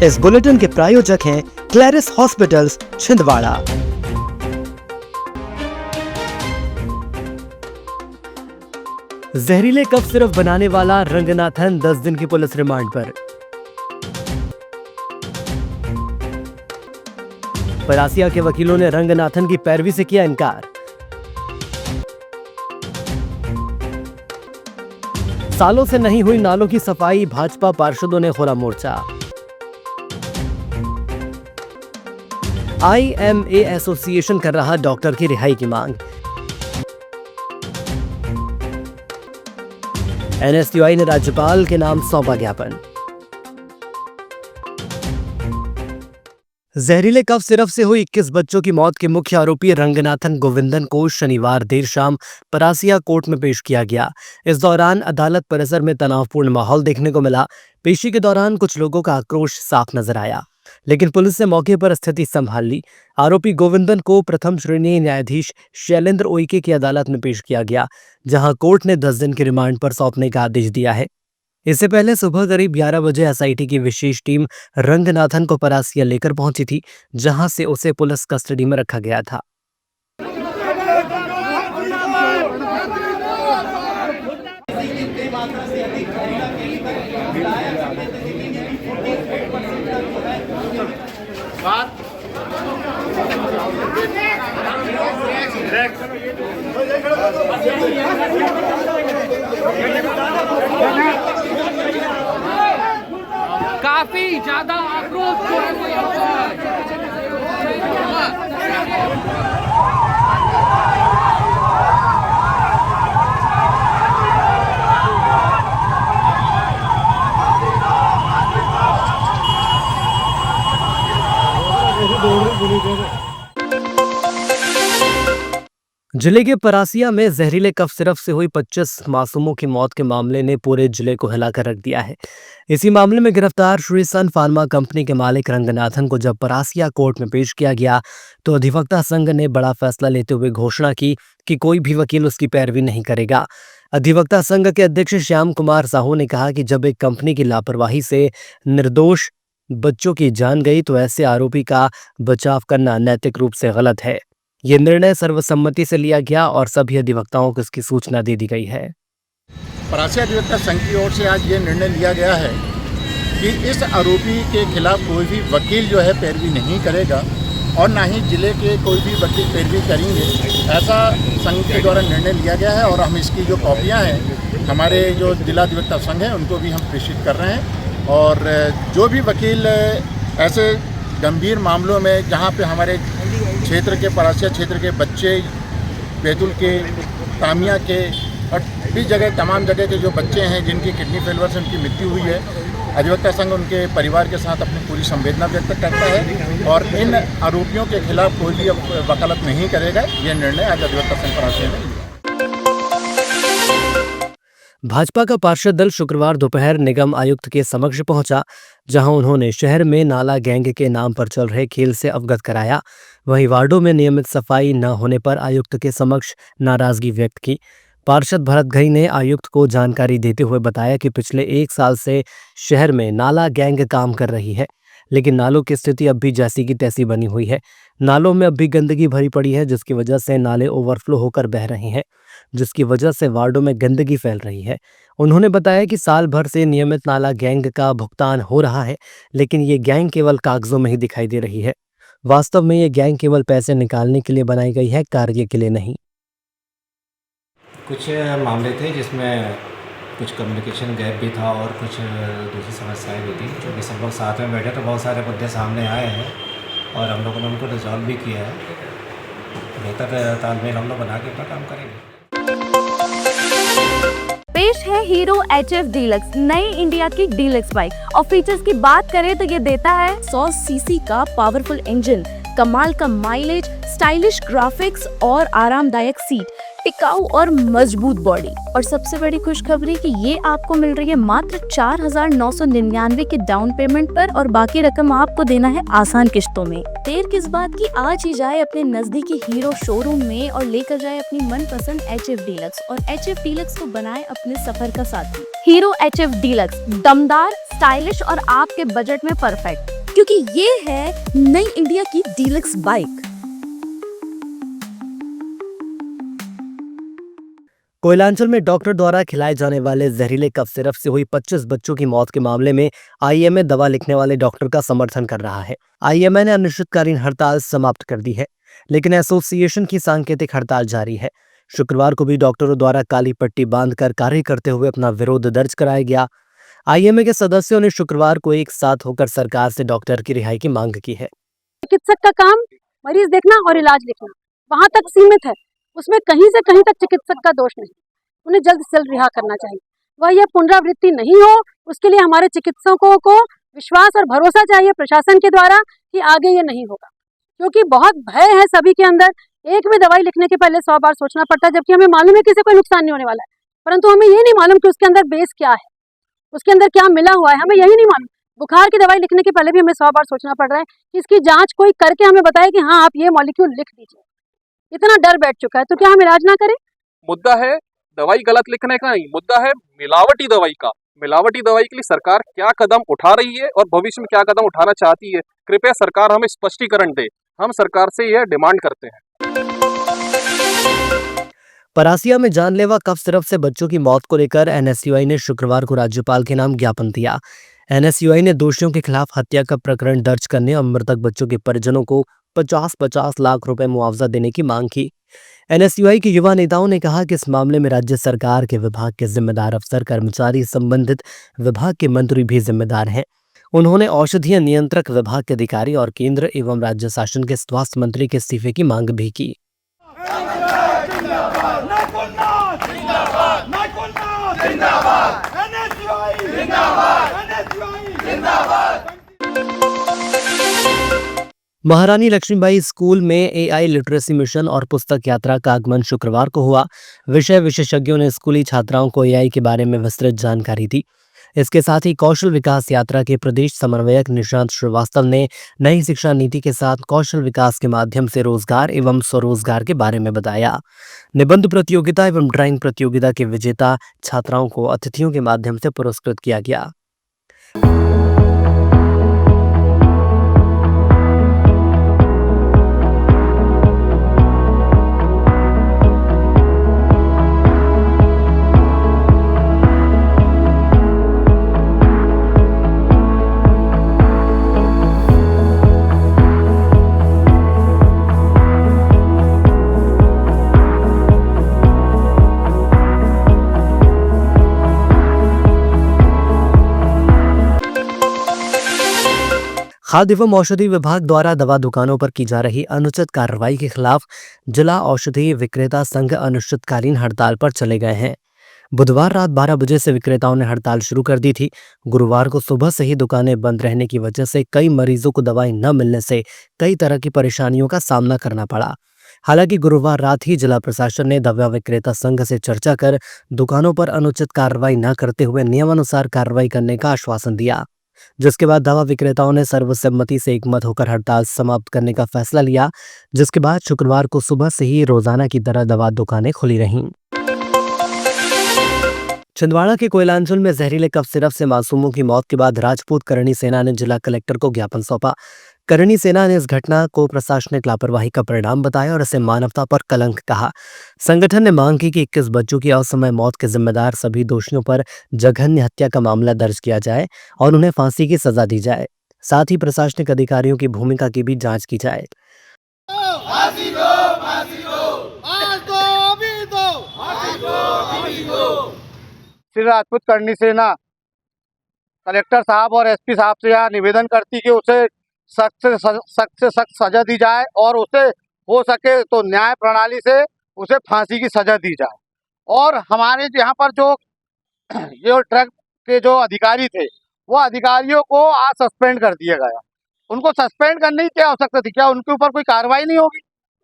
इस बुलेटिन के प्रायोजक हैं क्लैरिस हॉस्पिटल्स छिंदवाड़ा। जहरीले कफ सिरप बनाने वाला रंगनाथन 10 दिन की पुलिस रिमांड पर। परासिया के वकीलों ने रंगनाथन की पैरवी से किया इनकार। सालों से नहीं हुई नालों की सफाई, भाजपा पार्षदों ने खोला मोर्चा। IMA एसोसिएशन कर रहा डॉक्टर की रिहाई की मांग। NSUI ने राज्यपाल के नाम सौंपा ज्ञापन। जहरीले कफ सिरप से हुई 21 बच्चों की मौत के मुख्य आरोपी रंगनाथन गोविंदन को शनिवार देर शाम परासिया कोर्ट में पेश किया गया। इस दौरान अदालत परिसर में तनावपूर्ण माहौल देखने को मिला। पेशी के दौरान कुछ लोगों का आक्रोश साफ नजर आया, लेकिन पुलिस ने मौके पर स्थिति संभाल ली। आरोपी गोविंदन को प्रथम श्रेणी न्यायाधीश शैलेंद्र उइके की अदालत में पेश किया गया, जहां कोर्ट ने 10 दिन की रिमांड पर सौंपने का आदेश दिया है। इससे पहले सुबह करीब 11 बजे SIT की विशेष टीम रंगनाथन को परासिया लेकर पहुंची थी, जहां से उसे पुलिस कस्टडी में रखा गया था। काफी ज्यादा आक्रोश जो है जिले के परासिया में जहरीले कफ सिरप से हुई 25 मासूमों की मौत के मामले ने पूरे जिले को हिलाकर रख दिया है। इसी मामले में गिरफ्तार श्री सन फार्मा कंपनी के मालिक रंगनाथन को जब परासिया कोर्ट में पेश किया गया तो अधिवक्ता संघ ने बड़ा फैसला लेते हुए घोषणा की कि कोई भी वकील उसकी पैरवी नहीं करेगा। अधिवक्ता संघ के अध्यक्ष श्याम कुमार साहू ने कहा कि जब एक कंपनी की लापरवाही से निर्दोष बच्चों की जान गई तो ऐसे आरोपी का बचाव करना नैतिक रूप से गलत है। ये निर्णय सर्वसम्मति से लिया गया और सभी अधिवक्ताओं को इसकी सूचना दे दी गई है। परासिया अधिवक्ता संघ की ओर से आज ये निर्णय लिया गया है कि इस आरोपी के खिलाफ कोई भी वकील जो है पैरवी नहीं करेगा और ना ही जिले के कोई भी वकील पैरवी करेंगे, ऐसा संघ के द्वारा निर्णय लिया गया है। और हम इसकी जो कॉपियाँ हैं हमारे जो जिला अधिवक्ता संघ है उनको भी हम प्रेषित कर रहे हैं। और जो भी वकील ऐसे गंभीर मामलों में जहाँ पे हमारे क्षेत्र के परासिया क्षेत्र के बच्चे, बैतूल के, तामिया के और भी जगह तमाम जगह के जो बच्चे हैं जिनकी किडनी फेलियर से उनकी मृत्यु हुई है, अधिवक्ता संघ उनके परिवार के साथ अपनी पूरी संवेदना व्यक्त करता है और इन आरोपियों के खिलाफ कोई भी वकालत नहीं करेगा। ये निर्णय आज अधिवक्ता संघ परासिया ने लिया। भाजपा का पार्षद दल शुक्रवार दोपहर निगम आयुक्त के समक्ष पहुंचा, जहां उन्होंने शहर में नाला गैंग के नाम पर चल रहे खेल से अवगत कराया। वहीं वार्डों में नियमित सफाई न होने पर आयुक्त के समक्ष नाराजगी व्यक्त की। पार्षद भरत घई ने आयुक्त को जानकारी देते हुए बताया कि पिछले 1 साल से शहर में नाला गैंग काम कर रही है, लेकिन नालों की स्थिति अब भी जैसी की तैसी बनी हुई है। नालों में अब भी गंदगी भरी पड़ी है, जिसकी वजह से नाले ओवरफ्लो होकर बह रहे हैं, जिसकी वजह से वार्डों में गंदगी फैल रही है। उन्होंने बताया कि साल भर से नियमित नाला गैंग का भुगतान हो रहा है, लेकिन ये गैंग केवल कागजों में ही दिखाई दे रही है। वास्तव में ये गैंग केवल पैसे निकालने के लिए बनाई गई है, कार्य के लिए नहीं। कुछ मामले थे जिसमें कुछ कम्युनिकेशन गैप भी था और कुछ दूसरी समस्याएं भी थी, जो कि सब लोग साथ में बैठे तो बहुत सारे मुद्दे सामने आए हैं और हम लोगों ने उनको रिजॉल्व भी किया है। बेहतर तालमेल हम लोग बना के अपना काम करेंगे। पेश है हीरो HF डीलक्स, नई इंडिया की डीलक्स बाइक। और फीचर्स की बात करें तो ये देता है 100 सीसी का पावरफुल इंजन, कमाल का माइलेज, स्टाइलिश ग्राफिक्स और आरामदायक सीट, टिकाऊ और मजबूत बॉडी। और सबसे बड़ी खुशखबरी कि ये आपको मिल रही है मात्र 4,999 के डाउन पेमेंट पर और बाकी रकम आपको देना है आसान किश्तों में। देर किस बात की, आज ही जाए अपने नजदीकी हीरो शोरूम में और लेकर जाए अपनी मनपसंद HF डीलक्स और HF डीलक्स को बनाए अपने सफर का साथी। हीरो HF डीलक्स, दमदार, स्टाइलिश और आपके बजट में परफेक्ट। क्योंकि ये है नई इंडिया की डीलक्स बाइक। कोयलांचल में डॉक्टर द्वारा खिलाए जाने वाले जहरीले कफ सिरप से हुई 25 बच्चों की मौत के मामले में आईएमए दवा लिखने वाले डॉक्टर का समर्थन कर रहा है। आईएमए ने अनिश्चितकालीन हड़ताल समाप्त कर दी है, लेकिन एसोसिएशन की सांकेतिक हड़ताल जारी है। शुक्रवार को भी डॉक्टरों द्वारा काली पट्टी बांधकर कार्य करते हुए अपना विरोध दर्ज कराया गया। आईएमए के सदस्यों ने शुक्रवार को एक साथ होकर सरकार से डॉक्टर की रिहाई की मांग की है। चिकित्सक का काम मरीज देखना और इलाज लिखना वहां तक सीमित है, उसमें कहीं से कहीं तक चिकित्सक का दोष नहीं। उन्हें जल्द से जल्द रिहा करना चाहिए। वह यह पुनरावृत्ति नहीं हो, उसके लिए हमारे चिकित्सकों को विश्वास और भरोसा चाहिए प्रशासन के द्वारा कि आगे ये नहीं होगा, क्योंकि बहुत भय है सभी के अंदर। एक भी दवाई लिखने के पहले 100 बार सोचना पड़ता है, जबकि हमें मालूम है कि इससे कोई नुकसान नहीं होने वाला है, परंतु हमें ये नहीं मालूम कि उसके अंदर बेस क्या है, उसके अंदर क्या मिला हुआ है, हमें यही नहीं मालूम। बुखार की दवाई लिखने के पहले भी हमें 100 बार सोचना पड़ रहा है कि इसकी जांच कोई करके हमें बताए कि हाँ आप ये मॉलिक्यूल लिख दीजिए। इतना डर बैठ चुका है, तो क्या हम इलाज ना करें? मुद्दा है दवाई गलत लिखने का नहीं, मुद्दा है मिलावटी दवाई का। मिलावटी दवाई के लिए सरकार क्या कदम उठा रही है और भविष्य में क्या कदम उठाना चाहती है, कृपया सरकार हमें स्पष्टीकरण दे। हम सरकार से यह डिमांड करते हैं। परासिया में जानलेवा कफ सिरप से बच्चों की मौत को लेकर एनएसयूआई ने शुक्रवार को राज्यपाल के नाम ज्ञापन दिया। एनएसयूआई ने दोषियों के खिलाफ हत्या का प्रकरण दर्ज करने और मृतक बच्चों के परिजनों को 50-50 लाख रुपए मुआवजा देने की मांग की। एनएसयूआई के युवा नेताओं ने कहा कि इस मामले में राज्य सरकार के विभाग के जिम्मेदार अफसर, कर्मचारी, संबंधित विभाग के मंत्री भी जिम्मेदार हैं। उन्होंने औषधीय नियंत्रक विभाग के अधिकारी और केंद्र एवं राज्य शासन के स्वास्थ्य मंत्री के इस्तीफे की मांग भी की। महारानी लक्ष्मीबाई स्कूल में एआई लिटरेसी मिशन और पुस्तक यात्रा का आगमन शुक्रवार को हुआ। विषय विशेषज्ञों ने स्कूली छात्राओं को एआई के बारे में विस्तृत जानकारी दी। इसके साथ ही कौशल विकास यात्रा के प्रदेश समन्वयक निशांत श्रीवास्तव ने नई शिक्षा नीति के साथ कौशल विकास के माध्यम से रोजगार एवं स्वरोजगार के बारे में बताया। निबंध प्रतियोगिता एवं ड्राइंग प्रतियोगिता के विजेता छात्राओं को अतिथियों के माध्यम से पुरस्कृत किया गया। खाद्य एवं औषधि विभाग द्वारा दवा दुकानों पर की जा रही अनुचित कार्रवाई के खिलाफ जिला औषधि विक्रेता संघ अनिश्चितकालीन हड़ताल पर चले गए हैं। बुधवार रात 12 बजे से विक्रेताओं ने हड़ताल शुरू कर दी थी। गुरुवार को सुबह से ही दुकानें बंद रहने की वजह से कई मरीजों को दवाई न मिलने से कई तरह की परेशानियों का सामना करना पड़ा। हालांकि गुरुवार रात ही जिला प्रशासन ने दवा विक्रेता संघ से चर्चा कर दुकानों पर अनुचित कार्रवाई न करते हुए नियमानुसार कार्रवाई करने का आश्वासन दिया, जिसके बाद दवा विक्रेताओं ने सर्वसम्मति से एकमत होकर हड़ताल समाप्त करने का फैसला लिया, जिसके बाद शुक्रवार को सुबह से ही रोजाना की तरह दवा दुकानें खुली रहीं। छिंदवाड़ा के कोयलांचल में जहरीले कफ सिरप से मासूमों की मौत के बाद राजपूत करणी सेना ने जिला कलेक्टर को ज्ञापन सौंपा। करणी सेना ने इस घटना को प्रशासनिक लापरवाही का परिणाम बताया और इसे मानवता पर कलंक कहा। संगठन ने मांग की कि 21 बच्चों की असमय मौत के जिम्मेदार सभी दोषियों पर जघन्य हत्या का मामला दर्ज किया जाए और उन्हें फांसी की सजा दी जाए। साथ ही प्रशासनिक अधिकारियों की भूमिका की भी जांच की जाए। श्री राजपूत करणी सेना कलेक्टर साहब और एसपी साहब से यह निवेदन करती कि उसे सख्त से सख्त सजा दी जाए और उसे हो सके तो न्याय प्रणाली से उसे फांसी की सजा दी जाए। और हमारे यहाँ पर जो ये ड्रग के जो अधिकारी थे वो अधिकारियों को आज सस्पेंड कर दिया गया। उनको सस्पेंड करने की क्या आवश्यकता थी? क्या उनके ऊपर कोई कार्रवाई नहीं होगी?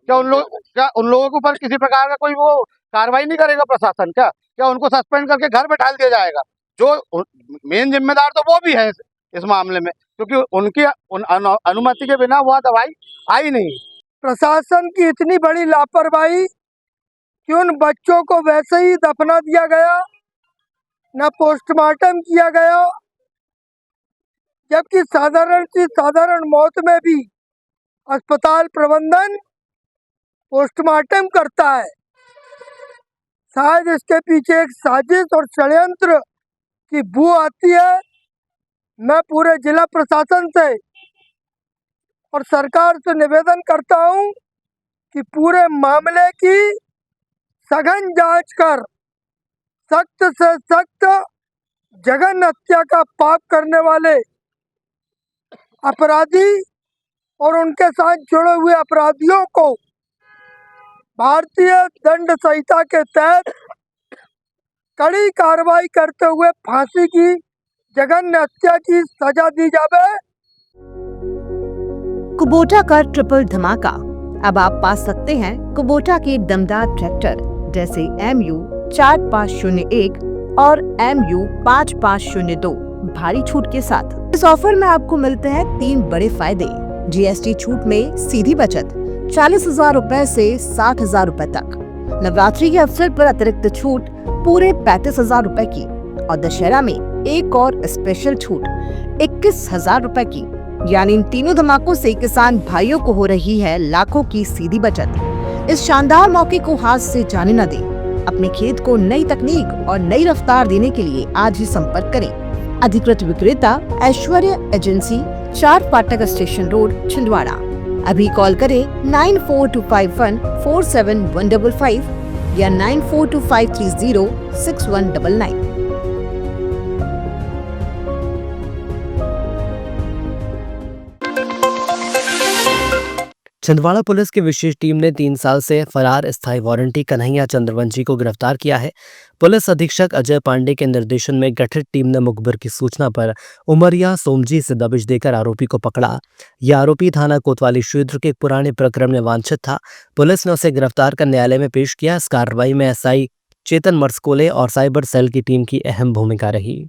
क्या उन लोगों के ऊपर किसी प्रकार का कोई वो कार्रवाई नहीं करेगा प्रशासन? क्या उनको सस्पेंड करके घर बैठा दिया जाएगा? जो मेन जिम्मेदार तो वो भी है इस मामले में, क्योंकि उनकी अनुमति के बिना वह दवाई आई नहीं। प्रशासन की इतनी बड़ी लापरवाही कि उन बच्चों को वैसे ही दफना दिया गया, न पोस्टमार्टम किया गया, जबकि साधारण सी साधारण मौत में भी अस्पताल प्रबंधन पोस्टमार्टम करता है। शायद इसके पीछे एक साजिश और षड्यंत्र की बू आती है। मैं पूरे जिला प्रशासन से और सरकार से निवेदन करता हूं कि पूरे मामले की सघन जांच कर सख्त से सख्त जघन्य हत्या का पाप करने वाले अपराधी और उनके साथ जुड़े हुए अपराधियों को भारतीय दंड संहिता के तहत कड़ी कार्रवाई करते हुए फांसी की जघन्य हत्या की सजा दी जावे। कुबोटा का ट्रिपल धमाका। अब आप पा सकते हैं कुबोटा के दमदार ट्रैक्टर जैसे MU 4501 और MU 5502 भारी छूट के साथ। इस ऑफर में आपको मिलते हैं 3 बड़े फायदे। GST छूट में सीधी बचत 40,000 रुपए से 60,000 रुपए तक। नवरात्रि के अवसर पर अतिरिक्त छूट पूरे 35,000 रुपए की और दशहरा में एक और स्पेशल छूट 21,000 रुपए की। यानी इन तीनों धमाकों से किसान भाइयों को हो रही है लाखों की सीधी बचत। इस शानदार मौके को हाथ से जाने न दें। अपने खेत को नई तकनीक और नई रफ्तार देने के लिए आज ही संपर्क करें। अधिकृत विक्रेता ऐश्वर्य एजेंसी, 4 फाटक स्टेशन रोड, छिंदवाड़ा। अभी कॉल करें 9425147155 या 9425306199। छिंदवाड़ा पुलिस की विशेष टीम ने 3 साल से फरार स्थायी वारंटी कन्हैया चंद्रवंशी को गिरफ्तार किया है। पुलिस अधीक्षक अजय पांडे के निर्देशन में गठित टीम ने मुखबिर की सूचना पर उमरिया सोमजी से दबिश देकर आरोपी को पकड़ा। यह आरोपी थाना कोतवाली क्षेत्र के एक पुराने प्रकरण में वांछित था। पुलिस ने उसे गिरफ्तार कर न्यायालय में पेश किया। इस कार्रवाई में SI चेतन मर्सकोले और साइबर सेल की टीम की अहम भूमिका रही।